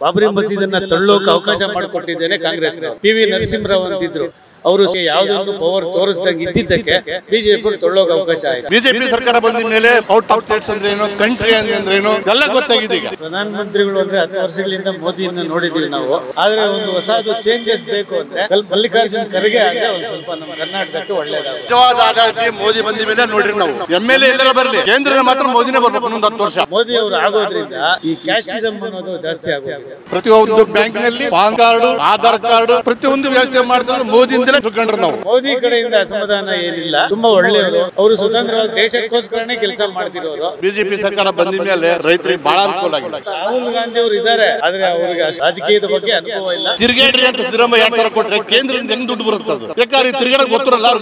ಬಾಬರಿ ಮಸೀದನ್ನ ತಳ್ಳೋಕೆ ಅವಕಾಶ ಮಾಡಿಕೊಟ್ಟಿದ್ದೇನೆ ಕಾಂಗ್ರೆಸ್. PV ನರಸಿಂಹರಾವ್ ಅಂತಿದ್ರು, ಅವರು ಯಾವುದೊಂದು ಪವರ್ ತೋರಿಸ್ದಂಗೆ ಇದ್ದಿದ್ದಕ್ಕೆ ಬಿಜೆಪಿ ತಳ್ಳೋಕೆ ಅವಕಾಶ ಆಯ್ತು. ಬಿಜೆಪಿ ಸರ್ಕಾರ ಬಂದ ಮೇಲೆ ಔಟ್ ಆಫ್ ಸ್ಟೇಟ್ಸ್ ಅಂದ್ರೆ ಏನು, ಕಂಟ್ರಿ ಅಂದ್ರೆ ಏನು ಎಲ್ಲ ಗೊತ್ತಾಗಿದೆ. ಈಗ ಪ್ರಧಾನಮಂತ್ರಿಗಳು ಅಂದ್ರೆ 10 ವರ್ಷಗಳಿಂದ ಮೋದಿಯನ್ನ ನೋಡಿದೀವಿ ನಾವು. ಆದ್ರೆ ಒಂದು ಹೊಸದು ಚೇಂಜಸ್ ಬೇಕು ಅಂದ್ರೆ ಮಲ್ಲಿಕಾರ್ಜುನ್ ಖರ್ಗೆ ಆದ್ರೆ ಒಂದು ಸ್ವಲ್ಪ ನಮ್ಮ ಕರ್ನಾಟಕಕ್ಕೆ ಒಳ್ಳೇದಾಗುತ್ತೆ. ನಿಜವಾದ ಆಡಳಿತ ಮೋದಿ ಬಂದ ಮೇಲೆ ನೋಡ್ರಿ ನಾವು. MLA ಎಲ್ಲರ ಬರಲಿ, ಕೇಂದ್ರದ ಮಾತ್ರ ಮೋದಿನೇ ಬರ್ಬೇಕು. ಮುಂದೆ 10 ವರ್ಷ ಮೋದಿ ಅವರು ಆಗೋದ್ರಿಂದ ಈ ಕ್ಯಾಸ್ಟಿಸಮ್ ಅನ್ನೋದು ಜಾಸ್ತಿ ಆಗೋಗಿದೆ. ಪ್ರತಿಯೊಂದು ಬ್ಯಾಂಕ್ ನಲ್ಲಿ ಪಾನ್ ಕಾರ್ಡ್, ಆಧಾರ್ ಕಾರ್ಡ್ ಪ್ರತಿಯೊಂದು ವ್ಯವಸ್ಥೆ ಮಾಡ್ತಾರೆ ಮೋದಿಯಿಂದಲೇ ತಿಳ್ಕೊಂಡ್ರು ನಾವು. ಮೋದಿ ಕಡೆಯಿಂದ ಅಸಮಾಧಾನ ಏನಿಲ್ಲ, ತುಂಬಾ ಒಳ್ಳೆಯವರು. ಅವರು ಸ್ವತಂತ್ರವಾಗಿ ದೇಶಕ್ಕೋಸ್ಕರನೇ ಕೆಲಸ ಮಾಡ್ತಿರೋರು. ಬಿಜೆಪಿ ಸರ್ಕಾರ ಬಂದ ಮೇಲೆ ರೈತರಿಗೆ ಬಹಳ ಅನುಕೂಲ ಆಗಿದೆ. ರಾಹುಲ್ ಗಾಂಧಿ ಅವರು ಇದ್ದಾರೆ, ಆದ್ರೆ ಅವರಿಗೆ ರಾಜಕೀಯದ ಬಗ್ಗೆ ಅನುಭವ ಇಲ್ಲ. ತಿರುಗೇಡ್ರಿ ಅಂತ ಸಿದ್ದರಾಮಯ್ಯ 2,000 ಕೊಟ್ರೆ ಕೇಂದ್ರದಿಂದ ಹೆಂಗ್ ದುಡ್ಡು ಬರುತ್ತದೆ? ಯಾಕಂದ್ರೆ ತಿರುಗಾಡ ಗೊತ್ತಿರಲ್ಲ, ಅವ್ರು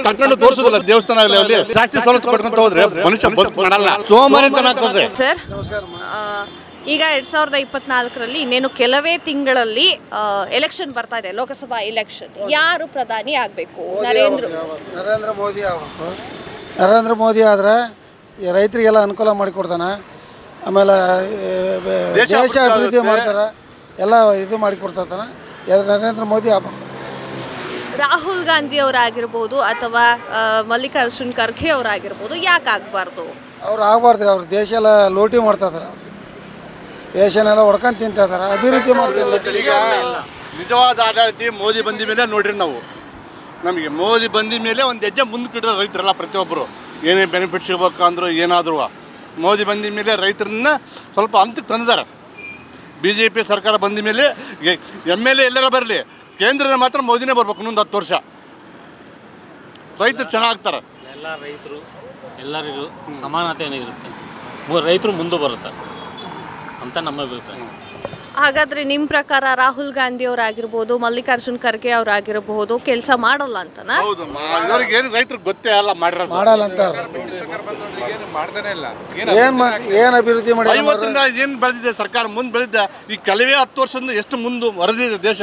ಕಟ್ಕೊಂಡು ತೋರಿಸೋದಿಲ್ಲ. ದೇವಸ್ಥಾನ ಅಲ್ಲಿ ಜಾಸ್ತಿ ಸವಲತ್ತು ಕೊಡ್ಕೊಂತ ಹೋದ್ರೆ ಮನುಷ್ಯ ಬದುಕು ಮಾಡಲ್ಲ, ಸೋಮಾರಿತನ ಆಗ್ತದೆ. ಸರ್, ಈಗ 2024ರಲ್ಲಿ ಇನ್ನೇನು ಕೆಲವೇ ತಿಂಗಳಲ್ಲಿ ಎಲೆಕ್ಷನ್ ಬರ್ತಾ ಇದೆ, ಲೋಕಸಭಾ ಎಲೆಕ್ಷನ್. ಯಾರು ಪ್ರಧಾನಿ ಆಗಬೇಕು? ನರೇಂದ್ರ ಮೋದಿ ಆಗಬೇಕು. ನರೇಂದ್ರ ಮೋದಿ ಆದರೆ ರೈತರಿಗೆಲ್ಲ ಅನುಕೂಲ ಮಾಡಿಕೊಡ್ತಾನೆ. ಆಮೇಲೆ ದೇಶ ಅಭಿವೃದ್ಧಿ ಮಾಡ್ತಾರೆ, ಎಲ್ಲ ಇದು ಮಾಡಿಕೊಡ್ತಾನೆ. ನರೇಂದ್ರ ಮೋದಿ ಆಗಬೇಕು. ರಾಹುಲ್ ಗಾಂಧಿ ಅವರಾಗಿರ್ಬೋದು ಅಥವಾ ಮಲ್ಲಿಕಾರ್ಜುನ್ ಖರ್ಗೆ ಅವರಾಗಿರ್ಬೋದು, ಯಾಕೆ ಆಗಬಾರ್ದು? ಅವ್ರು ಆಗಬಾರ್ದು. ಅವ್ರು ದೇಶ ಎಲ್ಲ ಲೂಟಿ ಮಾಡ್ತಾ ಇದಾರೆ, ದೇಶನೆಲ್ಲ ಹೊಡ್ಕೊಂಡು ತಿಂತಾ ಇದಾರೆ, ಅಭಿವೃದ್ಧಿ ಮಾಡ್ತಿಲ್ಲ. ಈಗ ನಿಜವಾದ ಆಡಳಿತ ಮೋದಿ ಬಂದ ಮೇಲೆ ನೋಡ್ರಿ ನಾವು. ನಮಗೆ ಮೋದಿ ಬಂದ ಮೇಲೆ ಒಂದು ಹೆಜ್ಜೆ ಮುಂದಕ್ಕಿಡ್ರೆ ರೈತರೆಲ್ಲ ಪ್ರತಿಯೊಬ್ಬರು ಏನೇ ಬೆನಿಫಿಟ್ ಸಿಗ್ಬೇಕು ಅಂದರು ಏನಾದರೂ ಮೋದಿ ಬಂದ ಮೇಲೆ ರೈತರನ್ನ ಸ್ವಲ್ಪ ಹಂತಕ್ಕೆ ತಂದಿದ್ದಾರೆ. BJP ಸರ್ಕಾರ ಬಂದ ಮೇಲೆ MLA ಎಲ್ಲರ ಬರಲಿ, ಕೇಂದ್ರದ ಮಾತ್ರ ಮೋದಿನೇ ಬರ್ಬೇಕು. ಮುಂದೆ 10 ವರ್ಷ ರೈತರು ಚೆನ್ನಾಗ್ತಾರೆ. ಎಲ್ಲ ರೈತರು ಎಲ್ಲರಿಗೂ ಸಮಾನತೆ ಇರುತ್ತೆ, ರೈತರು ಮುಂದೆ ಬರುತ್ತೆ ಅಂತ ನಮ್ಮ ಅಭಿಪ್ರಾಯ. ಹಾಗಾದ್ರೆ ನಿಮ್ಮ ಪ್ರಕಾರ ರಾಹುಲ್ ಗಾಂಧಿ ಅವರಾಗಿರ್ಬೋದು, ಮಲ್ಲಿಕಾರ್ಜುನ್ ಖರ್ಗೆ ಅವರಾಗಿರಬಹುದು ಕೆಲಸ ಮಾಡಲ್ಲ ಅಂತನಾ? ಹೌದು, ಇವರಿಗೆ ಏನು ರೈತರಿಗೆ ಗೊತ್ತೇ ಅಲ್ಲ, ಮಾಡಲ್ಲ ಅಂತ. ಏನು ಅಭಿವೃದ್ಧಿ ಮಾಡಿ 50ರಿಂದ ಏನು ಬೆಳೆದಿದೆ ಸರ್ಕಾರ, ಮುಂದೆ ಬೆಳೆದಿದೆ. ಈ ಕೆಲವೇ 10 ವರ್ಷದಿಂದ ಎಷ್ಟು ಮುಂದೆ ಹೊರದಿದೆ ದೇಶ,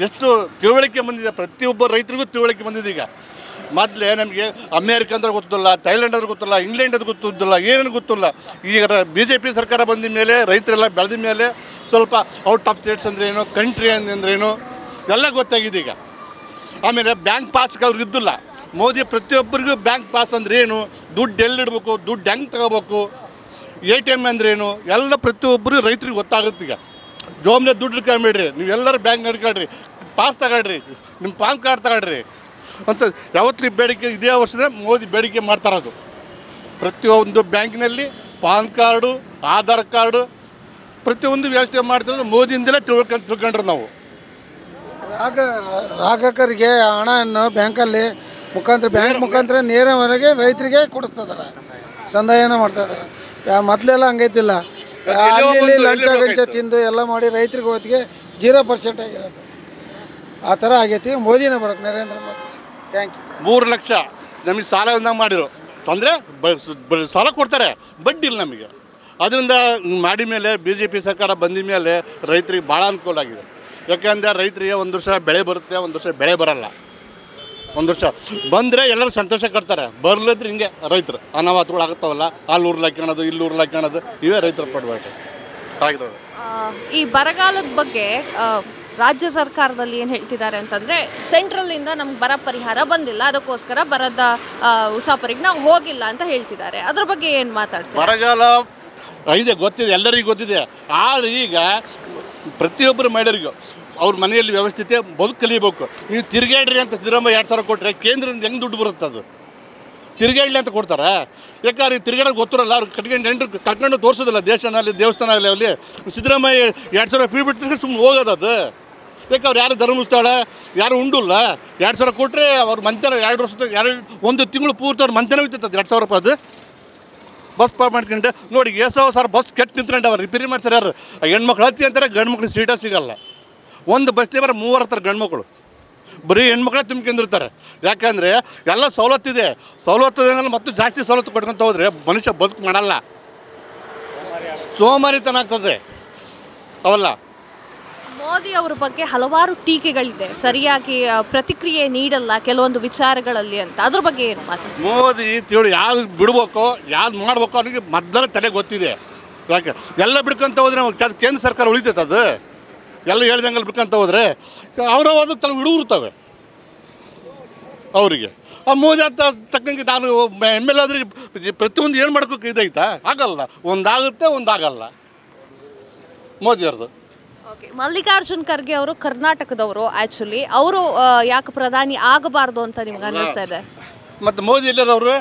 ಎಷ್ಟು ತಿಳುವಳಿಕೆ ಬಂದಿದೆ. ಪ್ರತಿಯೊಬ್ಬ ರೈತರಿಗೂ ತಿಳುವಳಿಕೆ ಬಂದಿದೆ. ಈಗ ಮೊದಲೇ ನಮಗೆ ಅಮೇರಿಕ ಅಂದ್ರೆ ಗೊತ್ತಿಲ್ಲ, ಥೈಲ್ಯಾಂಡ್ ಅಂದ್ರೆ ಗೊತ್ತಿಲ್ಲ, ಇಂಗ್ಲೆಂಡ್ ಅದು ಗೊತ್ತಿಲ್ಲ, ಏನೇನು ಗೊತ್ತಿಲ್ಲ. ಈಗ BJP ಸರ್ಕಾರ ಬಂದ ಮೇಲೆ ರೈತರೆಲ್ಲ ಬೆಳೆದ ಮೇಲೆ ಸ್ವಲ್ಪ ಔಟ್ ಆಫ್ ಸ್ಟೇಟ್ಸ್ ಅಂದ್ರೆ ಏನು, ಕಂಟ್ರಿ ಅಂದ್ರೇನು ಎಲ್ಲ ಗೊತ್ತಾಗಿದೆ. ಈಗ ಆಮೇಲೆ ಬ್ಯಾಂಕ್ ಪಾಸ್ಗೆ ಅವ್ರಿಗೆ ಇದ್ದಿಲ್ಲ. ಮೋದಿ ಪ್ರತಿಯೊಬ್ಬರಿಗೂ ಬ್ಯಾಂಕ್ ಪಾಸ್ ಅಂದ್ರೆ ಏನು, ದುಡ್ಡು ಎಲ್ಲಿಡ್ಬೇಕು, ದುಡ್ಡು ಹೆಂಗೆ ತಗೋಬೇಕು, ATM ಅಂದ್ರೇನು ಎಲ್ಲ ಪ್ರತಿಯೊಬ್ಬರು ರೈತರಿಗೆ ಗೊತ್ತಾಗುತ್ತೆ. ಈಗ ಜೋಮ್ನೆ ದುಡ್ಡು ಇಟ್ಕೊಂಬೇಡ್ರಿ, ನೀವೆಲ್ಲರೂ ಬ್ಯಾಂಕ್ ನಡ್ಕೊಳ್ರಿ, ಪಾಸ್ ತಗೊಳ್ರಿ, ನಿಮ್ಮ ಪಾನ್ ಕಾರ್ಡ್ ತಗೊಳ್ರಿ ಅಂತ ಯಾವತ್ತೂ ಬೇಡಿಕೆ ಇದೇ ವರ್ಷದ ಮೋದಿ ಬೇಡಿಕೆ ಮಾಡ್ತಾರದು. ಪ್ರತಿಯೊಂದು ಬ್ಯಾಂಕಿನಲ್ಲಿ ಪಾನ್ ಕಾರ್ಡು, ಆಧಾರ್ ಕಾರ್ಡು ಪ್ರತಿಯೊಂದು ವ್ಯವಸ್ಥೆ ಮಾಡ್ತಿರೋದು ಮೋದಿಯಿಂದಲೇ ತಿಳ್ಕೊಂಡ್ರು ನಾವು. ಗ್ರಾಹಕರಿಗೆ ಹಣವನ್ನು ಬ್ಯಾಂಕಲ್ಲಿ ಬ್ಯಾಂಕ್ ಮುಖಾಂತರ ನೇರವರೆಗೆ ರೈತರಿಗೆ ಕೊಡಿಸ್ತಿದ್ದಾರೆ, ಸಂದಾಯನ ಮಾಡ್ತಾಯಿದ್ದಾರೆ. ಮೊದಲೆಲ್ಲ ಹಂಗೈತಿಲ್ಲ, ಅಲ್ಲಿ ಲಂಚ ಗಂಚ ತಿಂದು ಎಲ್ಲ ಮಾಡಿ ರೈತರಿಗೆ ಹೊತ್ತಿಗೆ 0% ಆಗಿರೋದು. ಆ ಥರ ಆಗೈತಿ. ಮೋದಿನೇ ಬರೋಕ್ಕೆ, ನರೇಂದ್ರ ಮೋದಿ. Thank you. 3 ಲಕ್ಷ ನಮಗೆ ಸಾಲ ಮಾಡಿರು ಅಂದರೆ ಸಾಲ ಕೊಡ್ತಾರೆ, ಬಡ್ಡಿ ಇಲ್ಲ ನಮಗೆ. ಅದರಿಂದ ಮಾಡಿ ಮೇಲೆ BJP ಸರ್ಕಾರ ಬಂದ ಮೇಲೆ ರೈತರಿಗೆ ಭಾಳ ಅನುಕೂಲ ಆಗಿದೆ. ಯಾಕೆಂದರೆ ರೈತರಿಗೆ ಒಂದು ವರ್ಷ ಬೆಳೆ ಬರುತ್ತೆ, ಒಂದು ವರ್ಷ ಬೆಳೆ ಬರಲ್ಲ. ಒಂದು ವರ್ಷ ಬಂದರೆ ಎಲ್ಲರೂ ಸಂತೋಷ ಕಟ್ತಾರೆ, ಬರಲಿದ್ರೆ ಹಿಂಗೆ ರೈತರು ಅನಾಹುತಗಳು ಆಗುತ್ತಾವಲ್ಲ, ಅಲ್ಲಿ ಉರ್ಲಾಕ್ಯಣೋದು, ಇಲ್ಲಿ ಉರ್ಲಾಕ್ಯಣೋದು, ಇವೇ ರೈತರು ಪಡಬೇಕು ಆಗಿರೋದು. ಈ ಬರಗಾಲದ ಬಗ್ಗೆ ರಾಜ್ಯ ಸರ್ಕಾರದಲ್ಲಿ ಏನು ಹೇಳ್ತಿದ್ದಾರೆ ಅಂತಂದರೆ, ಸೆಂಟ್ರಲ್ಲಿಂದ ನಮ್ಗೆ ಬರ ಪರಿಹಾರ ಬಂದಿಲ್ಲ, ಅದಕ್ಕೋಸ್ಕರ ಬರದ ಉಸಾಪರಿಗೆ ನಾವು ಹೋಗಿಲ್ಲ ಅಂತ ಹೇಳ್ತಿದ್ದಾರೆ. ಅದ್ರ ಬಗ್ಗೆ ಏನು ಮಾತಾಡ್ತೀವಿ? ಬರಗಾಲ ಇದೆ, ಗೊತ್ತಿದೆ, ಎಲ್ಲರಿಗೂ ಗೊತ್ತಿದೆ. ಆದರೆ ಈಗ ಪ್ರತಿಯೊಬ್ಬರು ಮಹಿಳೆಯರಿಗೂ ಅವ್ರ ಮನೆಯಲ್ಲಿ ವ್ಯವಸ್ಥಿತ ಬದುಕು ಕಲಿಬೇಕು. ನೀವು ತಿರುಗಾಡ್ರಿ ಅಂತ ಸಿದ್ದರಾಮಯ್ಯ 2,000 ಕೊಟ್ಟರೆ ಕೇಂದ್ರದಿಂದ ಹೆಂಗೆ ದುಡ್ಡು ಬರುತ್ತೆ? ಅದು ತಿರುಗಾಡಲಿ ಅಂತ ಕೊಡ್ತಾರೆ. ಯಾಕಂದ್ರೆ ತಿರುಗಾಡೋದು ಗೊತ್ತಿರಲ್ಲ, ಅವ್ರು ಕಟ್ಕೊಂಡು ತೋರಿಸೋದಿಲ್ಲ. ದೇವಸ್ಥಾನ ಅಲ್ಲಿ ಸಿದ್ದರಾಮಯ್ಯ 2,000 ಫೀ ಬಿಟ್ಟು ಸುಮ್ಮನೆ ಹೋಗೋದು. ಅದು ಯಾಕೆ ಅವ್ರು ಯಾರು ಧರ್ಮಸ್ಥಳ ಯಾರು ಉಂಡಿಲ್ಲ. 2,000 ಕೊಟ್ಟರೆ ಅವ್ರ ಮಂತನ 2 ವರ್ಷದ 1 ತಿಂಗಳು ಪೂರ್ತಿ ಅವ್ರ ಮಂತನ ಹೋಗ್ತದೆ 2,000 ರೂಪಾಯಿ. ಅದು ಬಸ್ ಮಾಡ್ಕೊಂಡು ನೋಡಿ, ಸರ್ ಬಸ್ ಕೆಟ್ಟು ನಿಂತ್ಕೊಂಡು ಅವ್ರು ರಿಪೇರಿ ಮಾಡ್ತಾರೆ. ಯಾರು ಹೆಣ್ಮಕ್ಳು ಹತ್ತಿ ಅಂತಾರೆ, ಗಂಡು ಮಕ್ಳು ಸೀಟ ಸಿಗಲ್ಲ. ಒಂದು ಬಸ್ನೇ ಬರೋ 3 ಇರ್ತಾರೆ ಗಂಡು ಮಕ್ಕಳು, ಬರೀ ಹೆಣ್ಮಕ್ಳೇ ತುಂಬ್ಕೊಂಡಿರ್ತಾರೆ. ಯಾಕಂದರೆ ಎಲ್ಲ ಸವಲತ್ತಿದೆ, ಸವಲತ್ತು ಮತ್ತು ಜಾಸ್ತಿ ಸವಲತ್ತು ಕೊಟ್ಕೊಂತ ಹೋದರೆ ಮನುಷ್ಯ ಬದುಕು ಮಾಡಲ್ಲ, ಸೋಮಾರಿತನ ಆಗ್ತದೆ ಅವಲ್ಲ. ಮೋದಿ ಅವರ ಬಗ್ಗೆ ಹಲವಾರು ಟೀಕೆಗಳಿದೆ, ಸರಿಯಾಗಿ ಪ್ರತಿಕ್ರಿಯೆ ನೀಡಲ್ಲ ಕೆಲವೊಂದು ವಿಚಾರಗಳಲ್ಲಿ ಅಂತ. ಅದ್ರ ಬಗ್ಗೆ ಏನು ಮಾತು? ಮೋದಿ ತಿಳಿ ಯಾವ್ದು ಬಿಡ್ಬೇಕು ಯಾವ್ದು ಮಾಡ್ಬೇಕು ಅನ್ನೋಕ್ಕೆ ಮೊದಲ ತಲೆ ಗೊತ್ತಿದೆ. ಯಾಕೆ ಎಲ್ಲ ಬಿಡ್ಕೊಂತ ಹೋದ್ರೆ ಕೇಂದ್ರ ಸರ್ಕಾರ ಉಳಿತೈತೆ ಅದು ಎಲ್ಲ ಹೇಳ್ದಂಗೆಲ್ಲ ಬಿಡ್ಕೊಂತ ಹೋದ್ರೆ ಅವರ ಅದು ಕೆಲವು ಹುಡುಗಿರ್ತವೆ ಅವರಿಗೆ. ಆ ಮೋದಿ ಅಂತ ತಕ್ಕಂಗೆ ನಾನು ಎಮ್ ಎಲ್ ಆದರೆ ಪ್ರತಿಯೊಂದು ಏನು ಮಾಡ್ಕೋಕೆ ಇದೈತಾ? ಆಗಲ್ಲ, ಒಂದಾಗುತ್ತೆ ಒಂದಾಗಲ್ಲ ಮೋದಿಯವ್ರದ್ದು. ಓಕೆ, ಮಲ್ಲಿಕಾರ್ಜುನ್ ಖರ್ಗೆ ಅವರು ಕರ್ನಾಟಕದವರು. ಆ್ಯಕ್ಚುಲಿ ಅವರು ಯಾಕೆ ಪ್ರಧಾನಿ ಆಗಬಾರ್ದು ಅಂತ ನಿಮ್ಗೆ ಅನ್ನಿಸ್ತಾ ಇದೆ? ಮತ್ತು ಮೋದಿ ಎಲ್ಲರವರು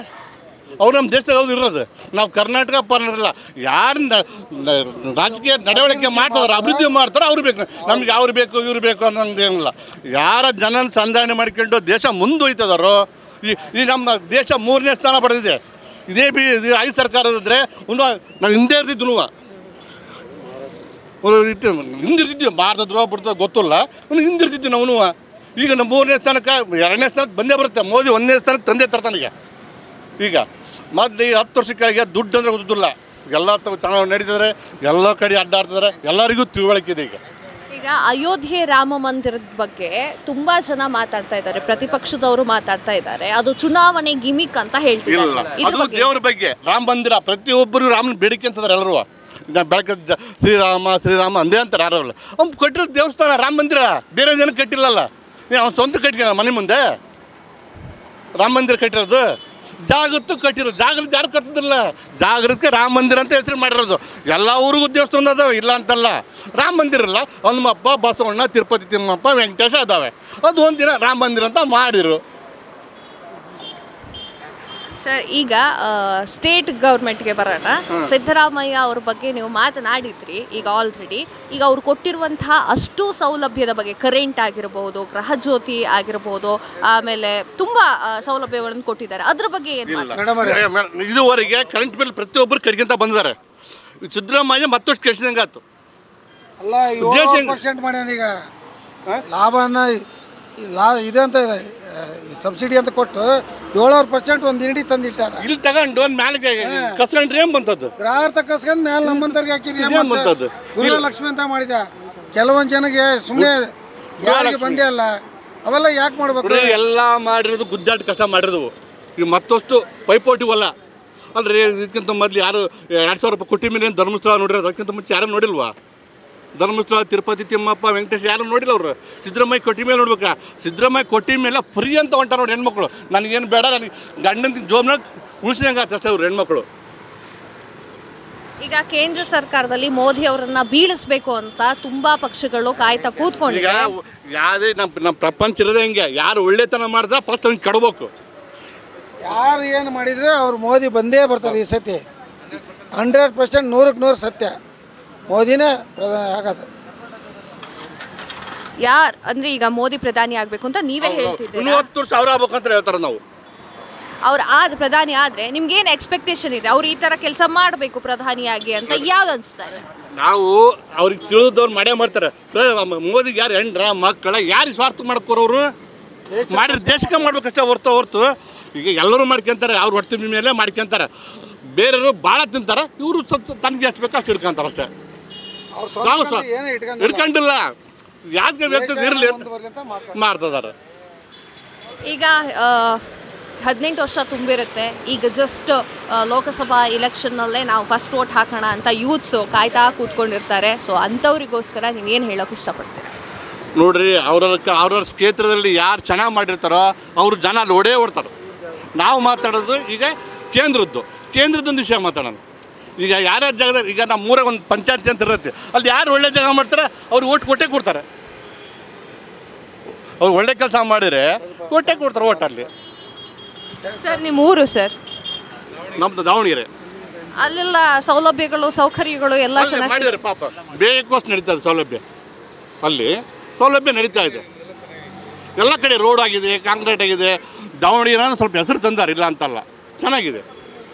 ಅವ್ರು ನಮ್ಮ ದೇಶದಾಗ ಅವ್ರು ಇರೋದು. ನಾವು ಕರ್ನಾಟಕ ಪರಲ್ಲ, ಯಾರು ರಾಜಕೀಯ ನಡವಳಿಕೆ ಮಾಡ್ತಾರೆ, ಅಭಿವೃದ್ಧಿ ಮಾಡ್ತಾರೆ, ಅವ್ರು ಬೇಕು. ನಮ್ಗೆ ಅವ್ರು ಬೇಕು ಇವ್ರು ಬೇಕು ಅನ್ನೋಂಗೇನಿಲ್ಲ. ಯಾರ ಜನನ ಸಂಧಾರಣೆ ಮಾಡ್ಕೊಂಡು ದೇಶ ಮುಂದೊಯ್ತದಾರೋ, ಈ ನಮ್ಮ ದೇಶ 3ನೇ ಸ್ಥಾನ ಪಡೆದಿದೆ. ಇದೇ ಐದು ಸರ್ಕಾರದಿದ್ರೆ ನಾವು ಹಿಂದೆ ಇರ್ತಿದ್ವು, ಹಿಂದಿರ್ತಿದ್ವಿ. ಭಾರತದ್ರೋ ಬಿಡ್ತೋ ಗೊತ್ತಿಲ್ಲ, ಹಿಂದಿರ್ತಿದ್ವಿ ನಾವು. ಈಗ ನಮ್ಮ 3ನೇ ಸ್ಥಾನಕ್ಕೆ 2ನೇ ಸ್ಥಾನಕ್ಕೆ ಬಂದೇ ಬರುತ್ತೆ. ಮೋದಿ 1ನೇ ಸ್ಥಾನಕ್ಕೆ ತಂದೆ ತರ್ತಾನೀಗ. ಈಗ ಮೊದಲು ಈ 10 ವರ್ಷ ಕೆಳಗೆ ದುಡ್ಡು ಅಂದರೆ ಗೊತ್ತಿಲ್ಲ. ಎಲ್ಲ ಚೆನ್ನಾಗಿ ನಡೀತಿದ್ದಾರೆ, ಎಲ್ಲ ಕಡೆ ಅಡ್ಡಾಡ್ತಿದ್ದಾರೆ, ಎಲ್ಲರಿಗೂ ತಿಳುವಳಿಕೆ ಇದೆ. ಈಗ ಅಯೋಧ್ಯೆ ರಾಮ ಮಂದಿರದ ಬಗ್ಗೆ ತುಂಬ ಜನ ಮಾತಾಡ್ತಾ ಇದ್ದಾರೆ, ಪ್ರತಿಪಕ್ಷದವರು ಮಾತಾಡ್ತಾ ಇದ್ದಾರೆ, ಅದು ಚುನಾವಣೆ ಗಿಮಿಕ್ ಅಂತ ಹೇಳ್ತಿದ್ದಾರೆ. ಅದು ದೇವ್ರ ಬಗ್ಗೆ. ರಾಮ ಮಂದಿರ ಪ್ರತಿಯೊಬ್ಬರು ರಾಮನ ಬೇಡಿಕೆ ಅಂತದಾರೆ ಎಲ್ಲರೂ. ಬೆಳಕ ಶ್ರೀರಾಮ ಅಂದೇ ಅಂತಾರೆ ಯಾರಲ್ಲ. ಅವ್ನು ಕಟ್ಟಿರೋ ದೇವಸ್ಥಾನ ರಾಮ ಮಂದಿರ, ಬೇರೆ ಜನ ಕಟ್ಟಿಲ್ಲಲ್ಲ. ಅವ್ನು ಸ್ವಂತ ಕಟ್ಟಿಲ್ಲ ಮನೆ ಮುಂದೆ ರಾಮ ಮಂದಿರ ಕಟ್ಟಿರೋದು. ಜಾಗತ್ತು ಕಟ್ಟಿರೋದು, ಜಾಗೃತಿ ಯಾರು ಕಟ್ಟಿದ್ರಲ್ಲ, ಜಾಗೃತಿಗೆ ರಾಮ ಮಂದಿರ ಅಂತ ಹೆಸರು ಮಾಡಿರೋದು. ಎಲ್ಲ ಊರಿಗೂ ದೇವಸ್ಥಾನ ಅದಾವೆ, ಇಲ್ಲ ಅಂತಲ್ಲ. ರಾಮ ಮಂದಿರ ಇಲ್ಲ, ಹನುಮಪ್ಪ, ಬಸವಣ್ಣ, ತಿರುಪತಿ ತಿಮ್ಮಪ್ಪ, ವೆಂಕಟೇಶ ಅದಾವೆ. ಅದು ಒಂದಿನ ರಾಮ ಮಂದಿರ ಅಂತ ಮಾಡಿರು. ಸರ್, ಈಗ ಸ್ಟೇಟ್ ಗೌರ್ಮೆಂಟ್ಗೆ ಬರೋಣ. ಸಿದ್ದರಾಮಯ್ಯ ಅವ್ರ ಬಗ್ಗೆ ನೀವು ಮಾತನಾಡಿದ್ರಿ ಈಗ ಆಲ್ರೆಡಿ. ಈಗ ಅವ್ರು ಕೊಟ್ಟಿರುವಂತಹ ಅಷ್ಟು ಸೌಲಭ್ಯದ ಬಗ್ಗೆ, ಕರೆಂಟ್ ಆಗಿರ್ಬೋದು, ಗೃಹಜ್ಯೋತಿ ಆಗಿರ್ಬೋದು, ಆಮೇಲೆ ತುಂಬ ಸೌಲಭ್ಯಗಳನ್ನು ಕೊಟ್ಟಿದ್ದಾರೆ, ಅದ್ರ ಬಗ್ಗೆ ಏನು? ಇದುವರೆಗೆ ಕರೆಂಟ್ ಬಿಲ್ ಪ್ರತಿಯೊಬ್ಬರು ಕಡಿಗೆಂತ ಬಂದಿದ್ದಾರೆ. ಸಿದ್ದರಾಮಯ್ಯ ಮತ್ತಷ್ಟು ಕೆಡಿಸಿದಂಗೆ ಆಯ್ತು. ಅಲ್ಲ, 7% ಮಾಡ್ಯಾನ ಈಗ ಲಾಭನ. ಇದೆ ಅಂತ ಇದೆ, ಸಬ್ಸಿಡಿ ಅಂತ ಕೊಟ್ಟು 7% ಒಂದು ಇಂಡಿ ತಂದಿಟ್ಟಾರ. ಇಲ್ಲಿ ತಗೊಂಡು ಒಂದು ಮ್ಯಾಲಿಗೆ ಕಸ್ಕೊಂಡ್ರೆ ಏನು ಬಂತದ್ದು? ಗ್ರಾಹಕ ಕಸ್ಕೊಂಡು ಮ್ಯಾಲೆ ನಮ್ಮಂತವ್ರಿಗೆ ಹಾಕಿರಿ. ಗೃಹಲಕ್ಷ್ಮಿ ಅಂತ ಮಾಡಿದ. ಕೆಲವೊಂದು ಜನಗೆ ಸುಮ್ಮನೆ ಯಾರಿಗೆ ಬಂದೇ ಅಲ್ಲ, ಅವೆಲ್ಲ ಯಾಕೆ ಮಾಡ್ಬೇಕು? ಎಲ್ಲ ಮಾಡಿರೋದು ಗುದ್ದಾಟ ಕಷ್ಟ ಮಾಡಿರೋದು. ಈಗ ಮತ್ತಷ್ಟು ಪೈಪೋಟಿವಲ್ಲ ಅಲ್ರಿ. ಇದಕ್ಕಿಂತ ಮೊದಲು ಯಾರು 2,000 ರೂಪಾಯಿ ಕೊಟ್ಟಿ ಮೇಲೆ ಧರ್ಮಸ್ಥಳ ನೋಡಿರೋದು. ಅದಕ್ಕಿಂತ ಮುಂಚೆ ಯಾರು ನೋಡಿಲ್ವಾ? ಧರ್ಮಸ್ಥಳ, ತಿರುಪತಿ ತಿಮ್ಮಪ್ಪ, ವೆಂಕಟೇಶ ಯಾರು ನೋಡಿಲ್ಲ ಅವರು. ಸಿದ್ದರಾಮಯ್ಯ ಕೊಟ್ಟಿ ಮೇಲೆ ನೋಡ್ಬೇಕಾ? ಸಿದ್ದರಾಮಯ್ಯ ಕೊಟ್ಟಿ ಮೇಲೆ ಫ್ರೀ ಅಂತ ಹೊಂಟ ನೋಡಿ ಹೆಣ್ಮಕ್ಳು. ನನಗೇನು ಬೇಡ, ನನಗೆ ಗಂಡನ ಜೋಬ್ನಾಗ ಉಳಿಸಿದಂಗೆ ಅಷ್ಟೇ ಅವ್ರು ಹೆಣ್ಮಕ್ಳು. ಈಗ ಕೇಂದ್ರ ಸರ್ಕಾರದಲ್ಲಿ ಮೋದಿ ಅವರನ್ನ ಬೀಳಿಸ್ಬೇಕು ಅಂತ ತುಂಬಾ ಪಕ್ಷಗಳು ಕಾಯ್ತಾ ಕೂತ್ಕೊಂಡಿವೆ. ಯಾವುದೇ ನಮ್ಮ ಪ್ರಪಂಚ ಇರೋದೇ ಹಿಂಗೆ. ಯಾರು ಒಳ್ಳೆತನ ಮಾಡಿದ್ರೆ ಫಸ್ಟ್ ಅವ್ನಿಗೆ ಕಡ್ಬೇಕು. ಯಾರು ಏನು ಮಾಡಿದರೆ ಅವ್ರು ಮೋದಿ ಬಂದೇ ಬರ್ತಾರೆ ಈ ಸತಿ. 100% 100ಕ್ಕೆ 100 ಸತ್ಯ. ಮೋದಿನೇ ಪ್ರಧಾನಿ ಆಗೋದು. ಯಾರು ಅಂದರೆ ಈಗ ಮೋದಿ ಪ್ರಧಾನಿ ಆಗಬೇಕು ಅಂತ ನೀವೇ ಹೇಳ್ತಿದ್ದೀರಿ. 30 ವರ್ಷ ಅವ್ರು ಆಗ್ಬೇಕು ಅಂತ ಹೇಳ್ತಾರೆ ನಾವು. ಅವ್ರು ಪ್ರಧಾನಿ ಆದರೆ ನಿಮ್ಗೇನು ಎಕ್ಸ್ಪೆಕ್ಟೇಷನ್ ಇದೆ? ಅವ್ರು ಈ ಥರ ಕೆಲಸ ಮಾಡಬೇಕು ಪ್ರಧಾನಿಯಾಗಿ ಅಂತ ಯಾವ್ದು ಅನಿಸ್ತಾ ಇದೆ? ನಾವು ಅವ್ರಿಗೆ ತಿಳಿದವ್ರು ಮಾಡೇ ಮಾಡ್ತಾರೆ. ಮೋದಿಗೆ ಯಾರು ಹೆಂಡ್ರ ಮಕ್ಕಳ ಯಾರು ಸ್ವಾರ್ಥ ಮಾಡ್ಕೊರೋರು ಮಾಡಿದ್ರೆ ದೇಶಕ್ಕೆ ಮಾಡ್ಬೇಕಷ್ಟೇ ಹೊರ್ತು ಈಗ ಎಲ್ಲರೂ ಮಾಡ್ಕೊಂತಾರೆ. ಅವ್ರು ಹೊಟ್ಟೆ ಮೇಲೆ ಮಾಡ್ಕೊಂತಾರೆ. ಬೇರೆಯವರು ಭಾಳ ತಿಂತಾರೆ, ಇವರು ತನಗೆ ಎಷ್ಟು ಬೇಕೋ ಅಷ್ಟು ಹಿಡ್ಕೊಂತಾರೆ ಅಷ್ಟೇ. ನಾವು ಹಿಡ್ಕೊಂಡಿಲ್ಲ, ಯಾಕೆ ವ್ಯಕ್ತಿ ಇರಲಿ ಅಂತ ಮಾಡ್ತಿದ್ದಾರೆ. ಈಗ 18 ವರ್ಷ ತುಂಬಿರುತ್ತೆ. ಈಗ ಜಸ್ಟ್ ಲೋಕಸಭಾ ಇಲೆಕ್ಷನ್ನಲ್ಲೇ ನಾವು ಫಸ್ಟ್ ವೋಟ್ ಹಾಕೋಣ ಅಂತ ಯೂತ್ಸು ಕಾಯ್ತಾ ಕೂತ್ಕೊಂಡಿರ್ತಾರೆ. ಸೊ ಅಂಥವ್ರಿಗೋಸ್ಕರ ನೀವೇನು ಹೇಳೋಕೆ ಇಷ್ಟಪಡ್ತೀರಿ? ನೋಡ್ರಿ, ಅವ್ರವ್ರ ಕ್ಷೇತ್ರದಲ್ಲಿ ಯಾರು ಚೆನ್ನಾಗಿ ಮಾಡಿರ್ತಾರೋ ಅವರು ಜನ ಅಲ್ಲಿ ಓಡ್ತಾರೆ. ನಾವು ಮಾತಾಡೋದು ಈಗ ಕೇಂದ್ರದೊಂದು ವಿಷಯ ಮಾತಾಡೋಣ. ಈಗ ಯಾರ್ಯಾರ ಜಾಗದಲ್ಲಿ ಈಗ ನಮ್ಮ ಊರಾಗ ಒಂದು ಪಂಚಾಯತ್ ಅಂತ ಇರುತ್ತೆ, ಅಲ್ಲಿ ಯಾರು ಒಳ್ಳೆ ಜಾಗ ಮಾಡ್ತಾರೆ ಅವ್ರು ಓಟ್ ಕೊಟ್ಟೇ ಕೊಡ್ತಾರೆ. ಅವ್ರು ಒಳ್ಳೆ ಕೆಲಸ ಮಾಡಿದರೆ ಕೊಟ್ಟೇ ಕೊಡ್ತಾರೆ ಓಟ್. ಅಲ್ಲಿ ಸರ್, ನಿಮ್ಮ ಊರು ಸರ್? ನಮ್ಮದು ದಾವಣಗೆರೆ. ಅಲ್ಲೆಲ್ಲ ಸೌಲಭ್ಯಗಳು, ಸೌಕರ್ಯಗಳು ಎಲ್ಲ ಚೆನ್ನಾಗಿ ಮಾಡಿದ್ದಾರೆ. ಪಾಪ ಬೇಕೋಷ್ಟು ನಡೀತಾ ಇದೆ ಸೌಲಭ್ಯ. ಅಲ್ಲಿ ಸೌಲಭ್ಯ ನಡೀತಾ ಇದೆ. ಎಲ್ಲ ಕಡೆ ರೋಡ್ ಆಗಿದೆ, ಕಾಂಕ್ರೀಟ್ ಆಗಿದೆ. ದಾವಣಗೆರೆ ಸ್ವಲ್ಪ ಹೆಸರು ತಂದಾರೆ, ಇಲ್ಲ ಅಂತಲ್ಲ, ಚೆನ್ನಾಗಿದೆ.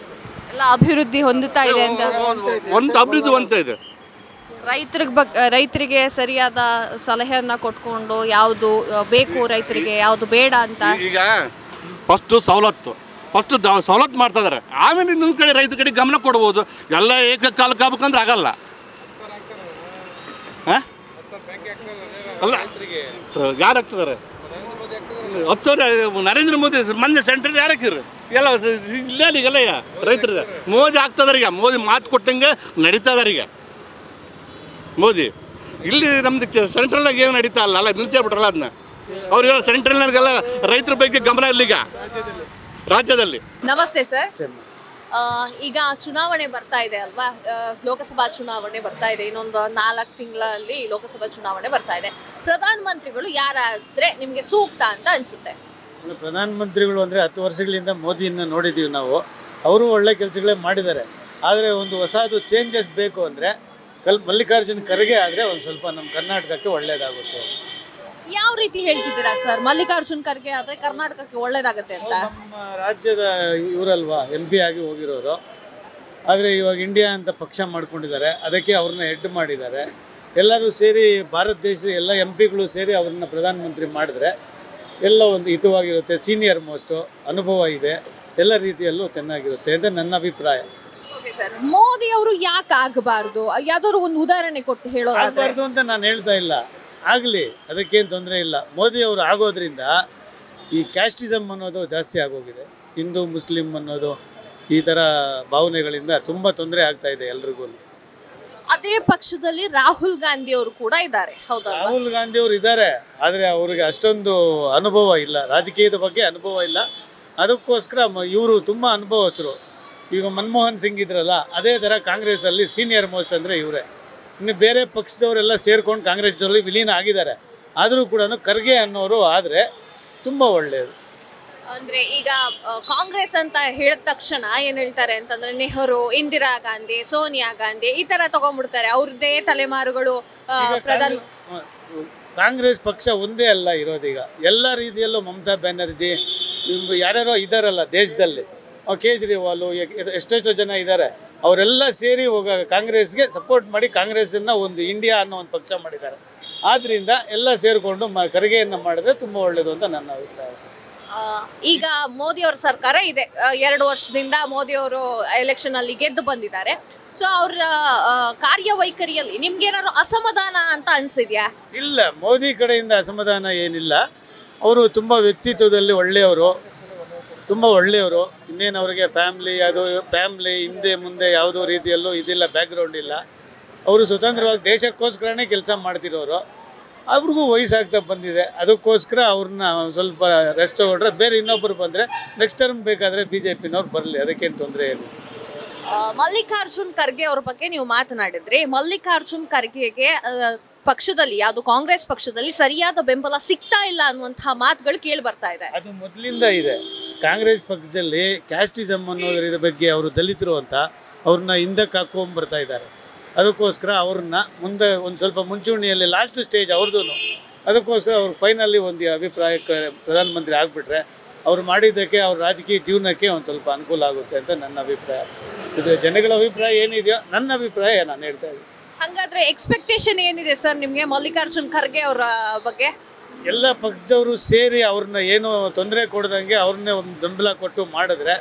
ಎಲ್ಲ ಅಭಿವೃದ್ಧಿ ಹೊಂದುತ್ತಾ ಇದೆ ಅಂತ. ಒಂದು ಅಭಿವೃದ್ಧಿ ಅಂತ ಇದೆ. ರೈತರಿಗೆ ಸರಿಯಾದ ಸಲಹೆಯನ್ನು ಕೊಟ್ಕೊಂಡು ಯಾವುದು ಬೇಕು ರೈತರಿಗೆ, ಯಾವುದು ಬೇಡ ಅಂತ. ಈಗ ಫಸ್ಟು ಸವಲತ್ತು ಮಾಡ್ತಾ ಇದ್ದಾರೆ. ಆಮೇಲೆ ಇನ್ನೊಂದು ಕಡೆ ರೈತರ ಕಡೆ ಗಮನ ಕೊಡ್ಬೋದು. ಎಲ್ಲ ಏಕಕಾಲಕ್ಕೆ ಆಗ್ಬೇಕಂದ್ರೆ ಆಗಲ್ಲ. ಅಲ್ಲ, ಯಾರು ಆಗ್ತಿದ್ದಾರೆ? 10 ವರ್ಷ ನರೇಂದ್ರ ಮೋದಿ ಮೊನ್ನೆ ಸೆಂಟ್ರಲ್ ಯಾರಕ್ಕಿರು ಎಲ್ಲ ಇಲ್ಲ ಈಗೆಲ್ಲ ರೈತರದ ಮೋದಿ ಆಗ್ತದಾರ ಈಗ ಮೋದಿ ಮಾತು ಕೊಟ್ಟಂಗೆ ನಡೀತಾ ಇದಾರೆ ಈಗ ಮೋದಿ ಇಲ್ಲಿ ನಮ್ದು ಸೆಂಟ್ರಲ್ನಾಗ ಏನು ನಡೀತಾ ಅಲ್ಲ ನಿಲ್ಸೇಬಿಟ್ರಲ್ಲ ಅದನ್ನ ಅವ್ರಿಗೆಲ್ಲ ಸೆಂಟ್ರಲ್ನಾಗೆಲ್ಲ ರೈತರ ಬಗ್ಗೆ ಗಮನ ಇಲ್ಲ ಈಗ ರಾಜ್ಯದಲ್ಲಿ. ನಮಸ್ತೆ ಸರ್. ಈಗ ಚುನಾವಣೆ ಬರ್ತಾ ಇದೆ ಅಲ್ವಾ, ಲೋಕಸಭಾ ಚುನಾವಣೆ ಬರ್ತಾ ಇದೆ, ಇನ್ನೊಂದು 4 ತಿಂಗಳಲ್ಲಿ ಲೋಕಸಭಾ ಚುನಾವಣೆ ಬರ್ತಾ ಇದೆ. ಪ್ರಧಾನ ಮಂತ್ರಿಗಳು ಯಾರಾದ್ರೆ ನಿಮ್ಗೆ ಸೂಕ್ತ ಅಂತ ಅನ್ಸುತ್ತೆ? ಪ್ರಧಾನ ಮಂತ್ರಿಗಳು ಅಂದರೆ 10 ವರ್ಷಗಳಿಂದ ಮೋದಿಯನ್ನು ನೋಡಿದ್ದೀವಿ ನಾವು. ಅವರು ಒಳ್ಳೆ ಕೆಲಸಗಳೇ ಮಾಡಿದ್ದಾರೆ. ಆದರೆ ಒಂದು ಹೊಸದು ಚೇಂಜಸ್ ಬೇಕು ಅಂದರೆ ಮಲ್ಲಿಕಾರ್ಜುನ್ ಖರ್ಗೆ ಆದರೆ ಒಂದು ಸ್ವಲ್ಪ ನಮ್ಮ ಕರ್ನಾಟಕಕ್ಕೆ ಒಳ್ಳೆಯದಾಗುತ್ತೆ. ಯಾವ ರೀತಿ ಹೇಳ್ತಿದ್ದೀರಾ ಸರ್? ಮಲ್ಲಿಕಾರ್ಜುನ್ ಖರ್ಗೆ ಆದರೆ ಕರ್ನಾಟಕಕ್ಕೆ ಒಳ್ಳೇದಾಗುತ್ತೆ ಅಂತ? ನಮ್ಮ ರಾಜ್ಯದ ಇವರಲ್ವಾ MP ಆಗಿ ಹೋಗಿರೋರು. ಆದರೆ ಇವಾಗ ಇಂಡಿಯಾ ಅಂತ ಪಕ್ಷ ಮಾಡ್ಕೊಂಡಿದ್ದಾರೆ, ಅದಕ್ಕೆ ಅವ್ರನ್ನ ಹೆಡ್ ಮಾಡಿದ್ದಾರೆ. ಎಲ್ಲರೂ ಸೇರಿ ಭಾರತ ದೇಶದ ಎಲ್ಲ MP ಗಳು ಸೇರಿ ಅವ್ರನ್ನ ಪ್ರಧಾನಮಂತ್ರಿ ಮಾಡಿದ್ರೆ ಎಲ್ಲ ಒಂದು ಹಿತವಾಗಿರುತ್ತೆ. ಸೀನಿಯರ್ ಮೋಸ್ಟು ಅನುಭವ ಇದೆ, ಎಲ್ಲ ರೀತಿಯಲ್ಲೂ ಚೆನ್ನಾಗಿರುತ್ತೆ ಅಂತ ನನ್ನ ಅಭಿಪ್ರಾಯ. ಓಕೆ ಸರ್, ಮೋದಿ ಅವರು ಯಾಕೆ ಆಗಬಾರ್ದು? ಯಾವ್ದಾದ್ರು ಒಂದು ಉದಾಹರಣೆ ಕೊಟ್ಟು ಹೇಳೋದಾದ್ರೆ? ಆಗಬಾರ್ದು ಅಂತ ನಾನು ಹೇಳ್ತಾ ಇಲ್ಲ, ಆಗಲಿ, ಅದಕ್ಕೇನು ತೊಂದರೆ ಇಲ್ಲ. ಮೋದಿ ಅವರು ಆಗೋದ್ರಿಂದ ಈ ಕ್ಯಾಸ್ಟಿಸಮ್ ಅನ್ನೋದು ಜಾಸ್ತಿ ಆಗೋಗಿದೆ. ಹಿಂದೂ ಮುಸ್ಲಿಂ ಅನ್ನೋದು ಈ ಥರ ಭಾವನೆಗಳಿಂದ ತುಂಬ ತೊಂದರೆ ಆಗ್ತಾ ಇದೆ ಎಲ್ರಿಗೂ. ಅದೇ ಪಕ್ಷದಲ್ಲಿ ರಾಹುಲ್ ಗಾಂಧಿ ಅವರು ಕೂಡ ಇದ್ದಾರೆ, ಹೌದಾ? ರಾಹುಲ್ ಗಾಂಧಿ ಅವರು ಇದ್ದಾರೆ, ಆದರೆ ಅವ್ರಿಗೆ ಅಷ್ಟೊಂದು ಅನುಭವ ಇಲ್ಲ, ರಾಜಕೀಯದ ಬಗ್ಗೆ ಅನುಭವ ಇಲ್ಲ. ಅದಕ್ಕೋಸ್ಕರ ಇವರು ತುಂಬ ಅನುಭವಸ್ಥರು. ಈಗ ಮನಮೋಹನ್ ಸಿಂಗ್ ಇದ್ರಲ್ಲ, ಅದೇ ಥರ ಕಾಂಗ್ರೆಸ್ಸಲ್ಲಿ ಸೀನಿಯರ್ ಮೋಸ್ಟ್ ಅಂದರೆ ಇವರೇ. ಇನ್ನು ಬೇರೆ ಪಕ್ಷದವರೆಲ್ಲ ಸೇರ್ಕೊಂಡು ಕಾಂಗ್ರೆಸ್ನಲ್ಲಿ ವಿಲೀನ ಆಗಿದ್ದಾರೆ. ಆದರೂ ಕೂಡ ಖರ್ಗೆ ಅನ್ನೋರು ಆದರೆ ತುಂಬ ಒಳ್ಳೆಯದು. ಅಂದ್ರೆ ಈಗ ಕಾಂಗ್ರೆಸ್ ಅಂತ ಹೇಳಿದ ತಕ್ಷಣ ಏನ್ ಹೇಳ್ತಾರೆ ಅಂತಂದ್ರೆ ನೆಹರು, ಇಂದಿರಾ ಗಾಂಧಿ, ಸೋನಿಯಾ ಗಾಂಧಿ ಈ ತರ ತಗೊಂಡ್ಬಿಡ್ತಾರೆ. ಅವ್ರದ್ದೇ ತಲೆಮಾರುಗಳು ಪ್ರಧಾನ. ಕಾಂಗ್ರೆಸ್ ಪಕ್ಷ ಒಂದೇ ಅಲ್ಲ ಇರೋದೀಗ, ಎಲ್ಲ ರೀತಿಯಲ್ಲೂ ಮಮತಾ ಬ್ಯಾನರ್ಜಿ ಯಾರ್ಯಾರೋ ಇದ್ದಾರಲ್ಲ ದೇಶದಲ್ಲಿ, ಕೇಜ್ರಿವಾಲು, ಎಷ್ಟೆಷ್ಟೋ ಜನ ಇದ್ದಾರೆ. ಅವರೆಲ್ಲ ಸೇರಿ ಕಾಂಗ್ರೆಸ್ಗೆ ಸಪೋರ್ಟ್ ಮಾಡಿ ಕಾಂಗ್ರೆಸ್ಸನ್ನು ಒಂದು ಇಂಡಿಯಾ ಅನ್ನೋ ಒಂದು ಪಕ್ಷ ಮಾಡಿದ್ದಾರೆ. ಆದ್ದರಿಂದ ಎಲ್ಲ ಸೇರಿಕೊಂಡು ಖರ್ಗೆಯನ್ನು ಮಾಡಿದ್ರೆ ತುಂಬ ಒಳ್ಳೆಯದು ಅಂತ ನನ್ನ ಅಭಿಪ್ರಾಯ. ಈಗ ಮೋದಿ ಅವ್ರ ಸರ್ಕಾರ ಇದೆ, 2 ವರ್ಷದಿಂದ ಮೋದಿ ಅವರು ಎಲೆಕ್ಷನ್ ಅಲ್ಲಿ ಗೆದ್ದು ಬಂದಿದ್ದಾರೆ. ಸೊ ಅವ್ರ ಕಾರ್ಯವೈಖರಿಯಲ್ಲಿ ನಿಮ್ಗೆ ಏನಾದ್ರು ಅಸಮಾಧಾನ ಅಂತ ಅನ್ಸಿದ್ಯಾ? ಇಲ್ಲ, ಮೋದಿ ಕಡೆಯಿಂದ ಅಸಮಾಧಾನ ಏನಿಲ್ಲ. ಅವರು ತುಂಬ ವ್ಯಕ್ತಿತ್ವದಲ್ಲಿ ಒಳ್ಳೆಯವರು, ತುಂಬ ಒಳ್ಳೆಯವರು. ಇನ್ನೇನು ಅವರಿಗೆ ಫ್ಯಾಮ್ಲಿ ಹಿಂದೆ ಮುಂದೆ ಯಾವುದೋ ರೀತಿಯಲ್ಲೂ ಇದಿಲ್ಲ, ಬ್ಯಾಕ್ಗ್ರೌಂಡ್ ಇಲ್ಲ. ಅವರು ಸ್ವತಂತ್ರವಾಗಿ ದೇಶಕ್ಕೋಸ್ಕರನೇ ಕೆಲಸ ಮಾಡ್ತಿರೋರು. ಅವ್ರಿಗೂ ವಯಸ್ಸಾಗ್ತಾ ಬಂದಿದೆ, ಅದಕ್ಕೋಸ್ಕರ ಅವ್ರನ್ನ ಸ್ವಲ್ಪ ರೆಸ್ಟ್ ತಗೊಂಡ್ರೆ ಬೇರೆ ಇನ್ನೊಬ್ಬರು ಬಂದರೆ ನೆಕ್ಸ್ಟ್ ಟರ್ಮ್ ಬೇಕಾದರೆ BJPನವ್ರು ಬರಲಿ, ಅದಕ್ಕೇನು ತೊಂದರೆ ಇಲ್ಲ. ಮಲ್ಲಿಕಾರ್ಜುನ್ ಖರ್ಗೆ ಅವ್ರ ಬಗ್ಗೆ ನೀವು ಮಾತನಾಡಿದ್ರಿ. ಮಲ್ಲಿಕಾರ್ಜುನ್ ಖರ್ಗೆಗೆ ಪಕ್ಷದಲ್ಲಿ, ಯಾವುದು ಕಾಂಗ್ರೆಸ್ ಪಕ್ಷದಲ್ಲಿ ಸರಿಯಾದ ಬೆಂಬಲ ಸಿಗ್ತಾ ಇಲ್ಲ ಅನ್ನುವಂತಹ ಮಾತುಗಳು ಕೇಳಿ ಬರ್ತಾ ಇದೆ. ಅದು ಮೊದಲಿಂದ ಇದೆ. ಕಾಂಗ್ರೆಸ್ ಪಕ್ಷದಲ್ಲಿ ಕ್ಯಾಸ್ಟಿಸಮ್ ಅನ್ನೋದ್ರ ಬಗ್ಗೆ ಅವರು ದಲಿತರು ಅಂತ ಅವ್ರನ್ನ ಹಿಂದಕ್ಕೆ ಹಾಕೊಂಡ್ಬರ್ತಾ ಇದ್ದಾರೆ. ಅದಕ್ಕೋಸ್ಕರ ಅವ್ರನ್ನ ಮುಂದೆ ಒಂದು ಸ್ವಲ್ಪ ಮುಂಚೂಣಿಯಲ್ಲಿ ಲಾಸ್ಟ್ ಸ್ಟೇಜ್ ಅವ್ರದ್ದು. ಅದಕ್ಕೋಸ್ಕರ ಅವ್ರು ಫೈನಲಿ ಒಂದು ಅಭಿಪ್ರಾಯಕ್ಕೆ ಪ್ರಧಾನಮಂತ್ರಿ ಆಗಿಬಿಟ್ರೆ ಅವ್ರು ಮಾಡಿದ್ದಕ್ಕೆ ಅವ್ರ ರಾಜಕೀಯ ಜೀವನಕ್ಕೆ ಒಂದು ಸ್ವಲ್ಪ ಅನುಕೂಲ ಆಗುತ್ತೆ ಅಂತ ನನ್ನ ಅಭಿಪ್ರಾಯ. ಇದು ಜನಗಳ ಅಭಿಪ್ರಾಯ ಏನಿದೆಯೋ ನನ್ನ ಅಭಿಪ್ರಾಯ ನಾನು ಹೇಳ್ತಾ ಇದ್ದೀನಿ. ಹಾಗಾದ್ರೆ ಎಕ್ಸ್ಪೆಕ್ಟೇಷನ್ ಏನಿದೆ ಸರ್ ನಿಮಗೆ ಮಲ್ಲಿಕಾರ್ಜುನ್ ಖರ್ಗೆ ಅವರ ಬಗ್ಗೆ? ಎಲ್ಲ ಪಕ್ಷದವರು ಸೇರಿ ಅವ್ರನ್ನ ಏನು ತೊಂದರೆ ಕೊಡ್ದಂಗೆ ಅವ್ರನ್ನೇ ಒಂದು ಬೆಂಬಲ ಕೊಟ್ಟು ಮಾಡಿದ್ರೆ